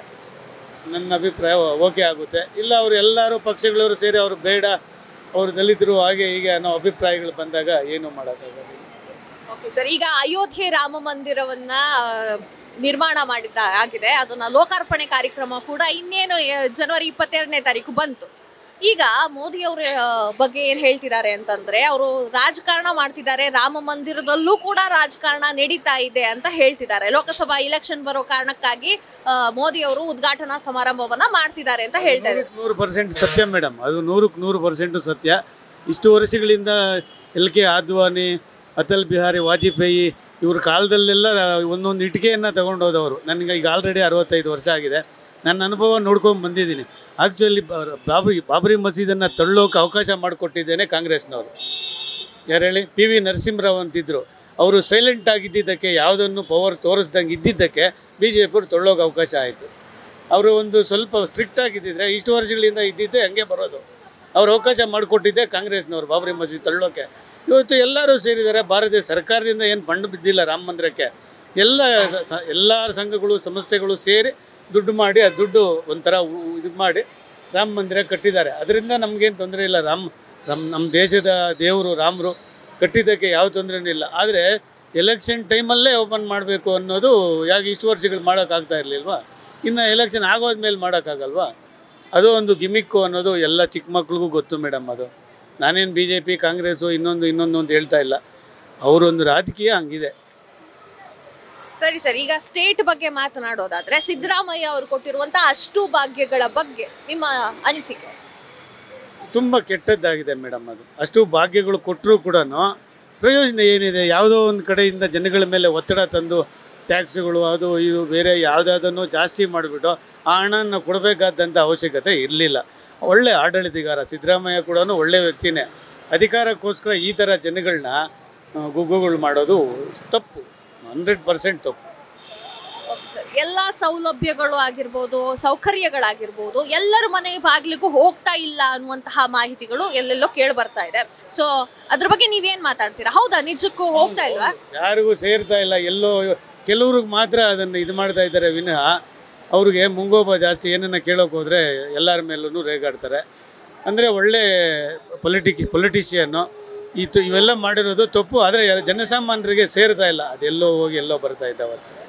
ನನ್ನ ಅಭಿಪ್ರಾಯ ಓಕೆ ಆಗುತ್ತೆ. ಇಲ್ಲ ಅವರು ಎಲ್ಲರೂ ಪಕ್ಷಗಳವರು ಸೇರಿ ಅವರು ಬೇಡ, ಅವರು ದಲಿತರು ಹಾಗೆ ಹೀಗೆ ಅನ್ನೋ ಅಭಿಪ್ರಾಯಗಳು ಬಂದಾಗ ಏನು ಮಾಡೋಕ್ಕಾಗೋದಿಲ್ಲ. ಓಕೆ ಸರ್, ಈಗ ಅಯೋಧ್ಯೆ ರಾಮ ಮಂದಿರವನ್ನ ನಿರ್ಮಾಣ ಆಗಿದೆ. ಅದನ್ನ ಲೋಕಾರ್ಪಣೆ ಕಾರ್ಯಕ್ರಮ ಕೂಡ ಇನ್ನೇನು ಜನವರಿ 22ನೇ ತಾರೀಕು ಬಂತು. ಈಗ ಮೋದಿ ಅವರ ಬಗ್ಗೆ ಏನ್ ಹೇಳ್ತಿದ್ದಾರೆ ಅಂತಂದ್ರೆ, ಅವರು ರಾಜಕಾರಣ ಮಾಡ್ತಿದ್ದಾರೆ, ರಾಮ ಮಂದಿರದಲ್ಲೂ ಕೂಡ ರಾಜಕಾರಣ ನಡೀತಾ ಇದೆ ಅಂತ ಹೇಳ್ತಿದ್ದಾರೆ. ಲೋಕಸಭಾ ಇಲೆಕ್ಷನ್ ಬರೋ ಕಾರಣಕ್ಕಾಗಿ ಮೋದಿ ಅವರು ಉದ್ಘಾಟನಾ ಸಮಾರಂಭವನ್ನ ಮಾಡ್ತಿದ್ದಾರೆ ಅಂತ ಹೇಳ್ತಾರೆ. 100% ಸತ್ಯ ಮೇಡಮ್, ಅದು 100% ಸತ್ಯ. ಇಷ್ಟು ವರ್ಷಗಳಿಂದ LK ಆದ್ವಾನಿ, ಅಟಲ್ ಬಿಹಾರಿ ವಾಜಪೇಯಿ ಇವ್ರ ಕಾಲದಲ್ಲೆಲ್ಲ ಒಂದೊಂದು ಇಟ್ಟಿಗೆಯನ್ನು ತಗೊಂಡೋದವರು. ನನಗೆ ಈಗ ಆಲ್ರೆಡಿ 65 ವರ್ಷ ಆಗಿದೆ. ನನ್ನ ಅನುಭವ ನೋಡ್ಕೊಂಡು ಬಂದಿದ್ದೀನಿ. ಆ್ಯಕ್ಚುಲಿ ಬಾಬರಿ ಮಸೀದನ್ನು ತಳ್ಳೋಕೆ ಅವಕಾಶ ಮಾಡಿಕೊಟ್ಟಿದ್ದೇನೆ ಕಾಂಗ್ರೆಸ್ನವರು. ಯಾರು ಹೇಳಿ? PV ನರಸಿಂಹರಾವ್ ಅಂತಿದ್ದರು. ಅವರು ಸೈಲೆಂಟ್ ಆಗಿದ್ದಕ್ಕೆ, ಯಾವುದನ್ನು ಪವರ್ ತೋರಿಸ್ದಂಗೆ ಇದ್ದಿದ್ದಕ್ಕೆ BJP ತಳ್ಳೋಕೆ ಅವಕಾಶ ಆಯಿತು. ಅವರು ಒಂದು ಸ್ವಲ್ಪ ಸ್ಟ್ರಿಕ್ಟ್ ಆಗಿದ್ದಿದ್ರೆ ಇಷ್ಟು ವರ್ಷಗಳಿಂದ ಇದ್ದಿದ್ದೆ ಹಂಗೆ ಬರೋದು. ಅವ್ರು ಅವಕಾಶ ಮಾಡಿಕೊಟ್ಟಿದ್ದೆ ಕಾಂಗ್ರೆಸ್ನವರು ಬಾಬರಿ ಮಸೀದಿ ತಳ್ಳೋಕೆ. ಇವತ್ತು ಎಲ್ಲರೂ ಸೇರಿದ್ದಾರೆ. ಭಾರತ ಸರ್ಕಾರದಿಂದ ಏನು ಫಂಡ್ ಬಿದ್ದಿಲ್ಲ ರಾಮ ಮಂದಿರಕ್ಕೆ. ಎಲ್ಲ ಸಂಘಗಳು ಸಂಸ್ಥೆಗಳು ಸೇರಿ ದುಡ್ಡು ಮಾಡಿ, ಆ ದುಡ್ಡು ಒಂಥರ ಇದು ಮಾಡಿ ರಾಮ ಮಂದಿರ ಕಟ್ಟಿದ್ದಾರೆ. ಅದರಿಂದ ನಮಗೇನು ತೊಂದರೆ ಇಲ್ಲ. ನಮ್ಮ ದೇಶದ ದೇವರು ರಾಮರು ಕಟ್ಟಿದ್ದಕ್ಕೆ ಯಾವ ತೊಂದರೆನೂ ಇಲ್ಲ. ಆದರೆ ಎಲೆಕ್ಷನ್ ಟೈಮಲ್ಲೇ ಓಪನ್ ಮಾಡಬೇಕು ಅನ್ನೋದು ಯಾಕೆ ಇಷ್ಟು ವರ್ಷಗಳು ಮಾಡೋಕ್ಕಾಗ್ತಾ ಇರಲಿಲ್ವಾ? ಇನ್ನು ಎಲೆಕ್ಷನ್ ಆಗೋದ್ಮೇಲೆ ಮಾಡೋಕ್ಕಾಗಲ್ವಾ? ಅದು ಒಂದು ಗಿಮಿಕ್ಕು ಅನ್ನೋದು ಎಲ್ಲ ಚಿಕ್ಕ ಮಕ್ಳಿಗೂ ಗೊತ್ತು ಮೇಡಮ್. ಅದು ನಾನೇನು BJP ಕಾಂಗ್ರೆಸ್ಸು ಇನ್ನೊಂದು ಅಂತ ಹೇಳ್ತಾ ಇಲ್ಲ, ಅವರೊಂದು ರಾಜಕೀಯ ಹಂಗಿದೆ. ಸರಿ ಸರ್, ಈಗ ಸ್ಟೇಟ್ ಬಗ್ಗೆ ಮಾತನಾಡೋದಾದ್ರೆ ಸಿದ್ದರಾಮಯ್ಯ ಅವರು ಕೊಟ್ಟಿರುವಂತ ಅಷ್ಟು ಭಾಗ್ಯಗಳ ಬಗ್ಗೆ ನಿಮ್ಮ ಅನಿಸಿಕೆ? ತುಂಬ ಕೆಟ್ಟದ್ದಾಗಿದೆ ಮೇಡಮ್. ಅದು ಅಷ್ಟು ಭಾಗ್ಯಗಳು ಕೊಟ್ಟರೂ ಕೂಡ ಪ್ರಯೋಜನ ಏನಿದೆ? ಯಾವುದೋ ಒಂದು ಕಡೆಯಿಂದ ಜನಗಳ ಮೇಲೆ ಒತ್ತಡ ತಂದು ಟ್ಯಾಕ್ಸ್ಗಳು ಅದು ಇದು ಬೇರೆ ಯಾವುದಾದನ್ನು ಜಾಸ್ತಿ ಮಾಡಿಬಿಟ್ಟು ಆ ಹಣನ ಕೊಡಬೇಕಾದಂಥ ಅವಶ್ಯಕತೆ ಇರಲಿಲ್ಲ. ಒಳ್ಳೆ ಆಡಳಿತಗಾರ ಸಿದ್ದರಾಮಯ್ಯ ಕೂಡ ಒಳ್ಳೆ ವ್ಯಕ್ತಿನೇ. ಅಧಿಕಾರಕ್ಕೋಸ್ಕರ ಈ ಥರ ಜನಗಳನ್ನ ಗುಗ್ಗುಗಳು ಮಾಡೋದು ತಪ್ಪು, 100% ತಪ್ಪು. ಎಲ್ಲ ಸೌಲಭ್ಯಗಳು ಆಗಿರ್ಬೋದು, ಸೌಕರ್ಯಗಳಾಗಿರ್ಬೋದು, ಎಲ್ಲರ ಮನೆ ಬಾಗಿಲಿಗೂ ಹೋಗ್ತಾ ಇಲ್ಲ ಅನ್ನುವಂತಹ ಮಾಹಿತಿಗಳು ಎಲ್ಲೆಲ್ಲೋ ಕೇಳಿ ಬರ್ತಾ ಇದೆ. ಸೊ ಅದ್ರ ಬಗ್ಗೆ ನೀವೇನ್ ಮಾತಾಡ್ತೀರಾ? ಹೌದಾ, ನಿಜಕ್ಕೂ ಹೋಗ್ತಾ ಇಲ್ವಾ? ಯಾರಿಗೂ ಸೇರ್ತಾ ಇಲ್ಲ, ಎಲ್ಲೋ ಕೆಲವ್ರಿಗೆ ಮಾತ್ರ ಅದನ್ನು ಇದು ಮಾಡ್ತಾ ಇದ್ದಾರೆ ವಿನಃ ಅವ್ರಿಗೆ ಮುಂಗೋಪ ಜಾಸ್ತಿ. ಏನನ್ನ ಕೇಳೋಕೆ ಹೋದರೆ ಎಲ್ಲರ ಮೇಲೂ ರೇಗಾಡ್ತಾರೆ. ಅಂದರೆ ಒಳ್ಳೆ ಪೊಲಿಟಿಷಿಯನ್ನು ಇವೆಲ್ಲ ಮಾಡಿರೋದು ತಪ್ಪು. ಆದರೆ ಜನಸಾಮಾನ್ಯರಿಗೆ ಸೇರ್ತಾ ಇಲ್ಲ, ಅದೆಲ್ಲೋ ಹೋಗಿ ಎಲ್ಲೋ ಬರ್ತಾ ಇದ್ದಾವೆ ಅಷ್ಟೇ.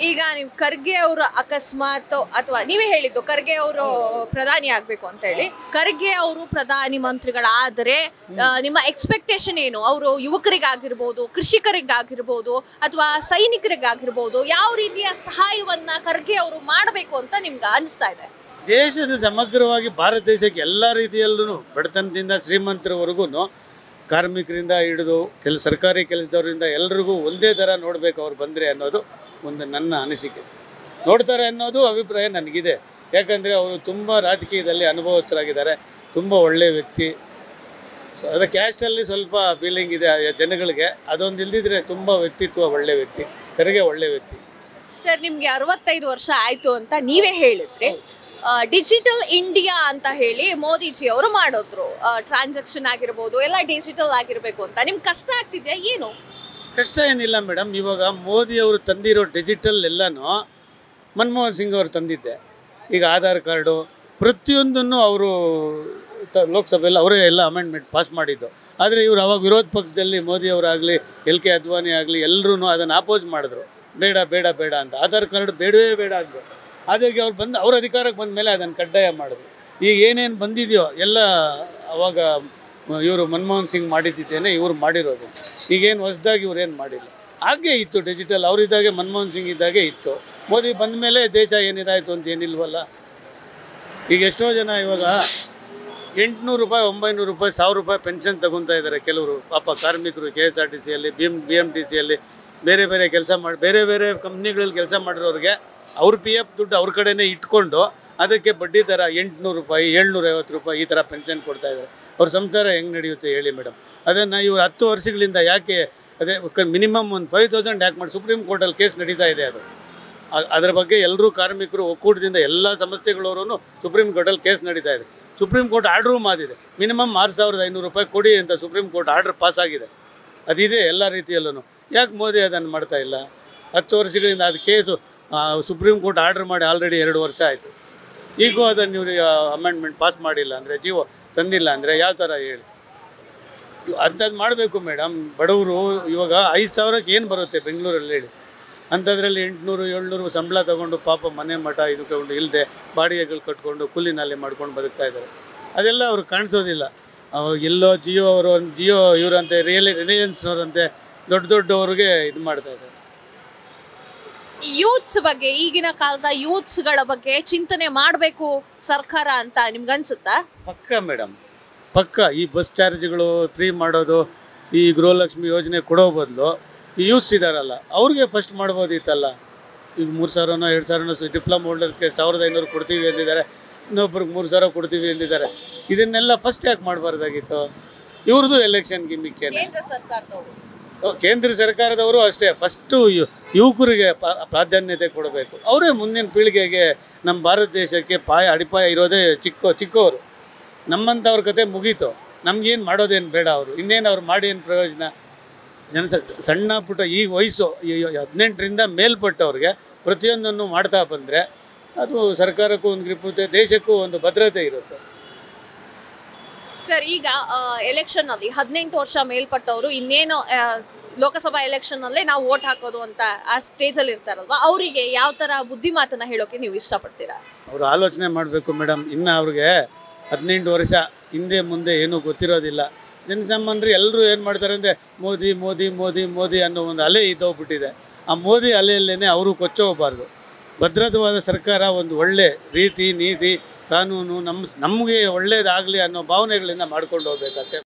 ಈಗ ನೀವು ಖರ್ಗೆ ಅವರು ಅಕಸ್ಮಾತ್, ಅಥವಾ ನೀವೇ ಹೇಳಿದ್ದು ಖರ್ಗೆ ಅವರು ಪ್ರಧಾನಿ ಆಗ್ಬೇಕು ಅಂತ ಹೇಳಿ, ಖರ್ಗೆ ಅವರು ಪ್ರಧಾನಿ ಮಂತ್ರಿಗಳಾದರೆ ನಿಮ್ಮ ಎಕ್ಸ್ಪೆಕ್ಟೇಷನ್ ಏನು? ಅವರು ಯುವಕರಿಗಾಗಿರ್ಬೋದು, ಕೃಷಿಕರಿಗಾಗಿರ್ಬೋದು, ಅಥವಾ ಸೈನಿಕರಿಗಾಗಿರ್ಬೋದು, ಯಾವ ರೀತಿಯ ಸಹಾಯವನ್ನ ಖರ್ಗೆ ಅವರು ಮಾಡಬೇಕು ಅಂತ ನಿಮ್ಗೆ ಅನಿಸ್ತಾ ಇದೆ? ದೇಶದ ಸಮಗ್ರವಾಗಿ ಭಾರತ ದೇಶಕ್ಕೆ ಎಲ್ಲ ರೀತಿಯಲ್ಲೂ ಬಡತನದಿಂದ ಶ್ರೀಮಂತರವರೆಗೂ ಕಾರ್ಮಿಕರಿಂದ ಹಿಡಿದು ಸರ್ಕಾರಿ ಕೆಲಸದವರಿಂದ ಎಲ್ರಿಗೂ ಒಂದೇ ಥರ ನೋಡಬೇಕು ಅವ್ರು ಬಂದರೆ ಅನ್ನೋದು ಒಂದು ನನ್ನ ಅನಿಸಿಕೆ. ನೋಡ್ತಾರೆ ಅನ್ನೋದು ಅಭಿಪ್ರಾಯ ನನಗಿದೆ. ಯಾಕಂದರೆ ಅವರು ತುಂಬ ರಾಜಕೀಯದಲ್ಲಿ ಅನುಭವಸ್ಥರಾಗಿದ್ದಾರೆ, ತುಂಬ ಒಳ್ಳೆಯ ವ್ಯಕ್ತಿ. ಸೊ ಅದು ಕ್ಯಾಸ್ಟಲ್ಲಿ ಸ್ವಲ್ಪ ಫೀಲಿಂಗ್ ಇದೆ ಜನಗಳಿಗೆ, ಅದೊಂದು ಇಲ್ದಿದ್ರೆ ತುಂಬ ವ್ಯಕ್ತಿತ್ವ, ಒಳ್ಳೆ ವ್ಯಕ್ತಿ, ಖರ್ಗೆ ಒಳ್ಳೆ ವ್ಯಕ್ತಿ. ಸರ್, ನಿಮ್ಗೆ 65 ವರ್ಷ ಆಯ್ತು ಅಂತ ನೀವೇ ಹೇಳಿದ್ರಿ. ಡಿಜಿಟಲ್ ಇಂಡಿಯಾ ಅಂತ ಹೇಳಿ ಮೋದಿಜಿ ಅವರು ಮಾಡಿದ್ರು. ಟ್ರಾನ್ಸಾಕ್ಷನ್ ಆಗಿರ್ಬೋದು ಎಲ್ಲ ಡಿಜಿಟಲ್ ಆಗಿರಬೇಕು ಅಂತ. ನಿಮ್ಗೆ ಕಷ್ಟ ಆಗ್ತಿದೆಯಾ? ಏನು ಕಷ್ಟ ಏನಿಲ್ಲ ಮೇಡಮ್. ಇವಾಗ ಮೋದಿ ಅವರು ತಂದಿರೋ ಡಿಜಿಟಲ್ ಎಲ್ಲನೂ ಮನಮೋಹನ್ ಸಿಂಗ್ ಅವರು ತಂದಿದ್ದೆ. ಈಗ ಆಧಾರ್ ಕಾರ್ಡು ಪ್ರತಿಯೊಂದನ್ನು ಅವರು ಲೋಕಸಭೆಯಲ್ಲಿ ಅವರೇ ಎಲ್ಲ ಅಮೆಂಡ್ಮೆಂಟ್ ಪಾಸ್ ಮಾಡಿದ್ದು. ಆದರೆ ಇವರು ಅವಾಗ ವಿರೋಧ ಪಕ್ಷದಲ್ಲಿ ಮೋದಿ ಅವರಾಗಲಿ LK ಅದ್ವಾನಿ ಆಗಲಿ ಎಲ್ಲರೂ ಅದನ್ನು ಅಪೋಸ್ ಮಾಡಿದ್ರು. ಬೇಡ ಬೇಡ ಬೇಡ ಅಂತ, ಆಧಾರ್ ಕಾರ್ಡ್ ಬೇಡವೇ ಬೇಡ ಅಂದರು. ಹಾಗಾಗಿ ಅವ್ರು ಅವ್ರ ಅಧಿಕಾರಕ್ಕೆ ಬಂದ ಮೇಲೆ ಅದನ್ನು ಕಡ್ಡಾಯ ಮಾಡಿದ್ರು. ಈಗ ಏನೇನು ಬಂದಿದೆಯೋ ಎಲ್ಲ ಅವಾಗ ಇವರು ಮನಮೋಹನ್ ಸಿಂಗ್ ಮಾಡಿದ್ದೇನೆ ಇವರು ಮಾಡಿರೋದು. ಈಗೇನು ಹೊಸದಾಗಿ ಇವ್ರೇನು ಮಾಡಿಲ್ಲ. ಹಾಗೆ ಇತ್ತು ಡಿಜಿಟಲ್, ಅವರಿದ್ದಾಗೆ ಮನಮೋಹನ್ ಸಿಂಗ್ ಇದ್ದಾಗೆ ಇತ್ತು. ಮೋದಿ ಬಂದ ಮೇಲೆ ದೇಶ ಏನಿದಾಯಿತು ಅಂತ ಏನಿಲ್ವಲ್ಲ. ಈಗ ಎಷ್ಟೋ ಜನ ಇವಾಗ 800 ರೂಪಾಯಿ 900 ರೂಪಾಯಿ 1000 ರೂಪಾಯಿ ಪೆನ್ಷನ್ ತಗೊತಾ ಇದ್ದಾರೆ ಕೆಲವರು. ಪಾಪ ಕಾರ್ಮಿಕರು KSRTCಯಲ್ಲಿ BMTCಯಲ್ಲಿ ಬೇರೆ ಬೇರೆ ಕೆಲಸ ಮಾಡಿ ಬೇರೆ ಬೇರೆ ಕಂಪ್ನಿಗಳಲ್ಲಿ ಕೆಲಸ ಮಾಡಿರೋರಿಗೆ ಅವ್ರ PF ದುಡ್ಡು ಅವ್ರ ಕಡೆನೇ ಇಟ್ಕೊಂಡು ಅದಕ್ಕೆ ಬಡ್ಡಿ ದರ 800 ರೂಪಾಯಿ 750 ರೂಪಾಯಿ ಈ ಥರ ಪೆನ್ಷನ್ ಕೊಡ್ತಾಯಿದ್ದಾರೆ. ಅವ್ರ ಸಂಸಾರ ಹೆಂಗೆ ನಡೆಯುತ್ತೆ ಹೇಳಿ ಮೇಡಮ್? ಅದನ್ನು ಇವರು 10 ವರ್ಷಗಳಿಂದ ಯಾಕೆ ಅದೇ ಮಿನಿಮಮ್ ಒಂದು 5000 ಯಾಕೆ ಮಾಡಿ ಸುಪ್ರೀಂ ಕೋರ್ಟಲ್ಲಿ ಕೇಸ್ ನಡೀತಾ ಇದೆ. ಅದರ ಬಗ್ಗೆ ಎಲ್ಲರೂ ಕಾರ್ಮಿಕರು ಒಕ್ಕೂಟದಿಂದ ಎಲ್ಲ ಸಂಸ್ಥೆಗಳವರು ಸುಪ್ರೀಂ ಕೋರ್ಟಲ್ಲಿ ಕೇಸ್ ನಡೀತಾ ಇದೆ. ಸುಪ್ರೀಂ ಕೋರ್ಟ್ ಆರ್ಡ್ರೂ ಮಾಡಿದೆ, ಮಿನಿಮಮ್ 6500 ರೂಪಾಯಿ ಕೊಡಿ ಅಂತ ಸುಪ್ರೀಂ ಕೋರ್ಟ್ ಆರ್ಡ್ರ್ ಪಾಸ್ ಆಗಿದೆ. ಅದಿದೆ ಎಲ್ಲ ರೀತಿಯಲ್ಲೂ. ಯಾಕೆ ಮೋದಿ ಅದನ್ನು ಮಾಡ್ತಾ ಇಲ್ಲ? 10 ವರ್ಷಗಳಿಂದ ಅದು ಕೇಸು ಸುಪ್ರೀಂ ಕೋರ್ಟ್ ಆರ್ಡ್ರ್ ಮಾಡಿ ಆಲ್ರೆಡಿ 2 ವರ್ಷ ಆಯಿತು. ಈಗೂ ಅದನ್ನು ಇವರು ಅಮೆಂಡ್ಮೆಂಟ್ ಪಾಸ್ ಮಾಡಿಲ್ಲ ಅಂದರೆ, ಜೀವೋ ತಂದಿಲ್ಲ ಅಂದರೆ ಯಾವ ಥರ ಹೇಳಿ? ಅಂಥದ್ದು ಮಾಡಬೇಕು ಮೇಡಮ್. ಬಡವರು ಇವಾಗ 5000ಕ್ಕೆ ಏನು ಬರುತ್ತೆ ಬೆಂಗಳೂರಲ್ಲಿ ಹೇಳಿ? ಅಂಥದ್ರಲ್ಲಿ 800 700 ಸಂಬಳ ತೊಗೊಂಡು ಪಾಪ ಮನೆ ಮಠ ಇದು ತಗೊಂಡು ಇಲ್ಲದೆ ಬಾಡಿಗೆಗಳು ಕಟ್ಕೊಂಡು ಕೂಲಿ ನಾಲಿ ಮಾಡ್ಕೊಂಡು ಬದುಕ್ತಾ ಇದ್ದಾರೆ. ಅದೆಲ್ಲ ಅವ್ರು ಕಾಣಿಸೋದಿಲ್ಲ. ಎಲ್ಲೋ ಜಿಯೋ ಇವರಂತೆ ರಿಲಯನ್ಸ್ನವರಂತೆ ದೊಡ್ಡವ್ರಿಗೆ ಇದು ಮಾಡ್ತಾ ಇದ್ದಾರೆ. ಯೂತ್ಸ್ ಬಗ್ಗೆ, ಈಗಿನ ಕಾಲದ ಯೂತ್ಸ್ಗಳ ಬಗ್ಗೆ ಚಿಂತನೆ ಮಾಡಬೇಕು ಸರ್ಕಾರ ಅಂತ ನಿಮ್ಗನ್ಸುತ್ತಾ? ಪಕ್ಕ ಮೇಡಮ್, ಪಕ್ಕ. ಈ ಬಸ್ ಚಾರ್ಜ್ಗಳು ಫ್ರೀ ಮಾಡೋದು, ಈ ಗೃಹಲಕ್ಷ್ಮಿ ಯೋಜನೆ ಕೊಡೋ ಬದಲು ಈ ಯೂತ್ಸ್ ಇದ್ದಾರಲ್ಲ ಅವ್ರಿಗೆ ಫಸ್ಟ್ ಮಾಡ್ಬೋದಿತ್ತಲ್ಲ. ಈಗ 3000ನೋ 2000ನೋ ಡಿಪ್ಲೊಮಾ ಹೋಲ್ಡರ್ಸ್ಗೆ 1500 ಕೊಡ್ತೀವಿ ಅಂದಿದ್ದಾರೆ, ಇನ್ನೊಬ್ರಿಗೆ 3000 ಕೊಡ್ತೀವಿ ಅಂದಿದ್ದಾರೆ. ಇದನ್ನೆಲ್ಲ ಫಸ್ಟ್ ಯಾಕೆ ಮಾಡಬಾರ್ದಾಗಿತ್ತು? ಇವ್ರದ್ದು ಎಲೆಕ್ಷನ್ ಗಿಮಿಕ್ಕೇನೆ. ಕೇಂದ್ರ ಸರ್ಕಾರದವರು ಅಷ್ಟೇ ಫಸ್ಟು ಯುವಕರಿಗೆ ಪ್ರಾಧಾನ್ಯತೆ ಕೊಡಬೇಕು. ಅವರೇ ಮುಂದಿನ ಪೀಳಿಗೆಗೆ ನಮ್ಮ ಭಾರತ ದೇಶಕ್ಕೆ ಅಡಿಪಾಯ ಇರೋದೇ ಚಿಕ್ಕವರು. ನಮ್ಮಂಥವ್ರ ಕತೆ ಮುಗೀತು. ನಮಗೇನು ಮಾಡೋದೇನು ಬೇಡ. ಅವರು ಇನ್ನೇನು ಅವ್ರು ಮಾಡಿ ಏನು ಪ್ರಯೋಜನ? ಸಣ್ಣ ಪುಟ್ಟ ಈ ವಯಸ್ಸು 18ರಿಂದ ಮೇಲ್ಪಟ್ಟವ್ರಿಗೆ ಪ್ರತಿಯೊಂದನ್ನು ಮಾಡ್ತಾ ಬಂದರೆ ಅದು ಸರ್ಕಾರಕ್ಕೂ ಒಂದು ಗ್ರಿಪ್ಪುತ್ತೆ, ದೇಶಕ್ಕೂ ಒಂದು ಭದ್ರತೆ ಇರುತ್ತೆ. ಸರ್, ಈಗ ಎಲೆಕ್ಷನ್ ಅಲ್ಲಿ 18 ವರ್ಷ ಮೇಲ್ಪಟ್ಟವರು ಇನ್ನೇನು ಲೋಕಸಭಾ ಎಲೆಕ್ಷನ್ ಅಲ್ಲೇ ನಾವು ವೋಟ್ ಹಾಕೋದು ಅಂತ ಆ ಸ್ಟೇಜಲ್ಲಿ ಇರ್ತಾರಲ್ವಾ, ಅವರಿಗೆ ಯಾವ ತರ ಬುದ್ಧಿ ಮಾತನ್ನ ಹೇಳೋಕೆ ನೀವು ಇಷ್ಟಪಡ್ತೀರಾ? ಅವರು ಆಲೋಚನೆ ಮಾಡಬೇಕು ಮೇಡಮ್. ಇನ್ನು ಅವ್ರಿಗೆ 18 ವರ್ಷ ಹಿಂದೆ ಮುಂದೆ ಏನೂ ಗೊತ್ತಿರೋದಿಲ್ಲ. ಜನಸಾಮಾನ್ಯರು ಎಲ್ಲರೂ ಏನು ಮಾಡ್ತಾರೆ ಅಂದರೆ ಮೋದಿ ಮೋದಿ ಮೋದಿ ಮೋದಿ ಅನ್ನೋ ಒಂದು ಅಲೆ ಇದ್ದೋಗ್ಬಿಟ್ಟಿದೆ. ಆ ಮೋದಿ ಅಲೆಯಲ್ಲೇ ಅವರು ಕೊಚ್ಚೋಗಬಾರ್ದು. ಭದ್ರವಾದ ಸರ್ಕಾರ, ಒಂದು ಒಳ್ಳೆ ರೀತಿ ನೀತಿ ಕಾನೂನು ನಮಗೆ ಒಳ್ಳೇದಾಗಲಿ ಅನ್ನೋ ಭಾವನೆಗಳಿಂದ ಮಾಡ್ಕೊಂಡು ಹೋಗ್ಬೇಕಷ್ಟೇ.